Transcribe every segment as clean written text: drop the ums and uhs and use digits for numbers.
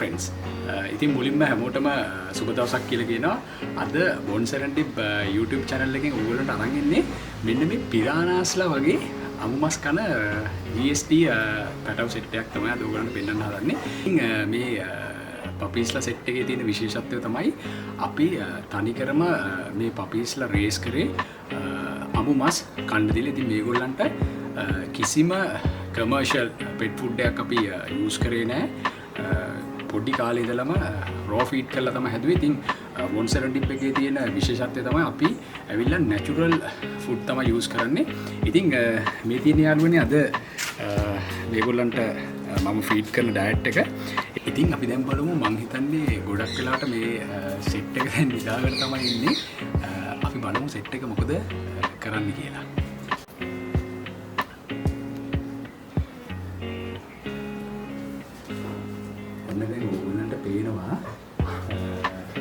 friends ඉතින් මුලින්ම හැමෝටම සුබ දවසක් කියලා කියනවා. අද බොන්සරන්ටිප් YouTube channel එකෙන් ඔයගොල්ලන්ට අරන් ඉන්නේ මෙන්න මේ පිරානාස්ලා වගේ අමු මස් කන GST පැටව සෙට් එකක් තමයි අද ඔයගොල්ලන්ට පෙන්වන්න හදන්නේ. ඉතින් මේ පපීස්ලා සෙට් එකේ තියෙන විශේෂත්වය තමයි අපි තනිකරම මේ පපීස්ලා රේස් කරේ අමු මස් කන්න දීලා. ඉතින් මේගොල්ලන්ට කිසිම කමර්ෂල් පෙට් ෆුඩ් එකක් අපි යූස් කරේ නැහැ. පොඩි කාලේ ඉඳලම රෝ ෆීඩ් කරලා තමයි හැදුවේ. ඉතින් බොන්සරන්ටිප් එකේ තියෙන විශේෂත්වය තමයි අපි ඇවිල්ලා නැචරල් ෆුඩ් තමයි යූස් කරන්නේ. ඉතින් මේ තියෙන යාළුවනේ අද මේගොල්ලන්ට මම ෆීඩ් කරන ඩයට් එක. ඉතින් අපි දැන් බලමු. මං හිතන්නේ ගොඩක් වෙලාවට මේ සෙට් එක දැන් නිදාගෙන තමයි ඉන්නේ. අපි බලමු සෙට් එක මොකද කරන්න කියලා. ඔයගොල්ලන්ට පේනවා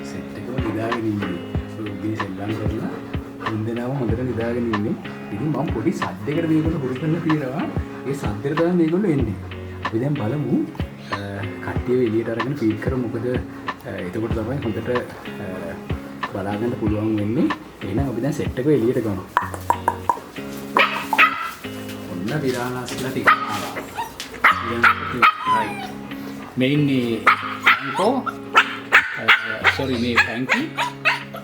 සෙට් එකම නිදාගෙන ඉන්නේ. උදේ සෙල්ලම් කරලා මුන්දේනම හොඳට නිදාගෙන ඉන්නේ. ඉතින් මම පොඩි සද්දයකට මේගොල්ලෝ හුරු කරලා තියෙනවා. ඒ සද්දෙට තමයි මේගොල්ලෝ එන්නේ. අපි දැන් බලමු කට්ටියව එළියට අරගෙන ෆීඩ් කරමු. මොකද එතකොට තමයි හොඳට බලා ගන්න පුළුවන් වෙන්නේ. එහෙනම් අපි දැන් සෙට් එක එළියට ගමු. ඔන්න විරානාස්ලා ටික ආවා. right. මේ ඉන්නේ ෆ්‍රැන්කෝ. sorry මේ ෆ්‍රැන්කි.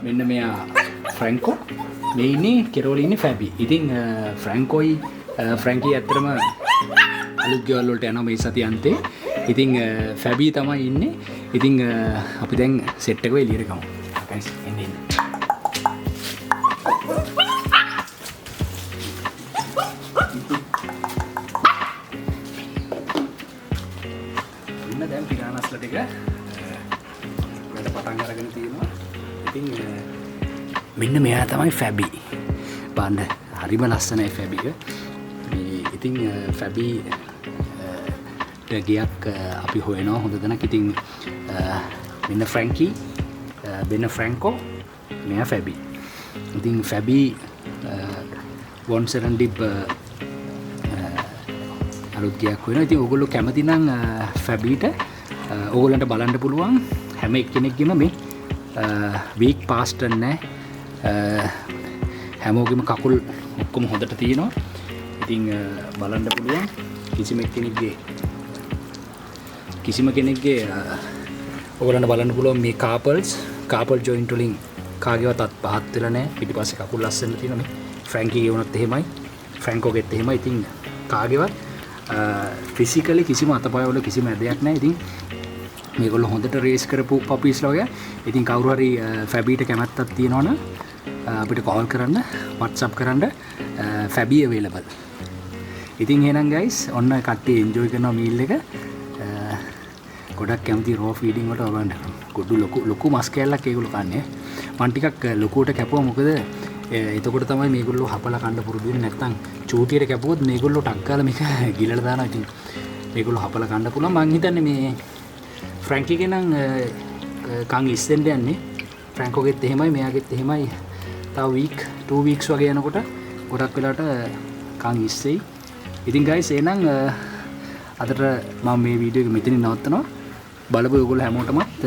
මෙන්න මෙයා ෆ්‍රැන්කෝ. මේ ඉන්නේ කෙරෝලිනේ ෆැබි. ඉතින් ෆ්‍රැන්කෝයි ෆ්‍රැන්කි ඇත්තටම අලුත් ගෙවල් වලට යනවා මේ සතිය අන්තේ. ඉතින් ෆැබි තමයි ඉන්නේ. ඉතින් අපි දැන් සෙට් එක එළියට ගමු. guys එන්න. දැන් පිරානාස්ලා ටික වැඩ පටන් අරගෙන තියෙනවා. ඉතින් මෙන්න මෙයා තමයි ෆැබි. බලන්න හරිම ලස්සනයි ෆැබි එක. මේ ඉතින් ෆැබි ගියක් අපි හොයනවා හොඳ දෙනක්. ඉතින් මෙන්න ෆ්‍රැන්කි, මෙන්න ෆ්‍රැන්කෝ, මෙයා ෆැබි. ඉතින් ෆැබි බොන්සරන්ටිප් අලුත් ගියක් වෙනවා. ඉතින් ඕගොල්ලෝ කැමති නම් ෆැබීට ඕගොල්ලන්ට බලන්න පුළුවන්. හැම එක්කෙනෙක්ගෙම මේ වීක් පාස්ටර් නැහැ. හැමෝගෙම කකුල් ඔක්කොම හොඳට තියෙනවා. ඉතින් බලන්න පුළුවන්. කිසිම කෙනෙක්ගේ ඕගොල්ලන්ට බලන්න පුළුවන් මේ කාපල් ජොයින්ට් වලින් කාගේවත් අත් පහත් වෙලා නැහැ. පිටිපස්සේ කකුල් ලස්සන තියෙනවා. මේ ෆ්‍රැන්කිගේ වුණත් එහෙමයි. ෆ්‍රැන්කෝගෙත් එහෙමයි. ඉතින් කාගේවත් ෆිසිකලි කිසිම අතපයවල කිසිම ඇදයක් නැහැ. ඉතින් මේගොල්ලෝ හොඳට රේස් කරපු පපීස්ලා වගේ. ඉතින් කවුරු හරි ෆැබීට කැමැත්තක් තියෙනවනම් අපිට කෝල් කරන්න, WhatsApp කරන්න. ෆැබි available. ඉතින් එහෙනම් guys ඔන්න කට්ටිය එන්ජොයි කරනවා මීල් එක. ගොඩක් කැමති රෝ ෆීඩින් වලට ඔයගොල්ලන්ට ගොඩු ලොකු මස් කෑල්ලක් ඒගොල්ලෝ කන්නේ. මම ටිකක් ලොකුවට කැපුවා. මොකද එතකොට තමයි මේගොල්ලෝ හපලා කන්න පුරුදු වෙන්නේ. නැත්නම් චූටියට කැපුවොත් මේගොල්ලෝ ටක් ගාලා මේක ගිලලා දානවා. ඉතින් මේගොල්ලෝ හපලා කන්න පුළුවන්. මං හිතන්නේ මේ ෆ්‍රැන්කිගේ නම් කන් ඉස්සෙන්ද යන්නේ. ෆ්‍රැන්කෝගෙත් එහෙමයි, මෙයාගෙත් එහෙමයි. තව වීක් 2 weeks වගේ යනකොට ගොඩක් වෙලාට කන් ඉස්සෙයි. ඉතින් guys එහෙනම් අදට මම මේ වීඩියෝ එක මෙතනින් නවත්තනවා. බලපු ඔයගොල්ලෝ හැමෝටමත්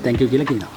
thank you කියලා කියනවා.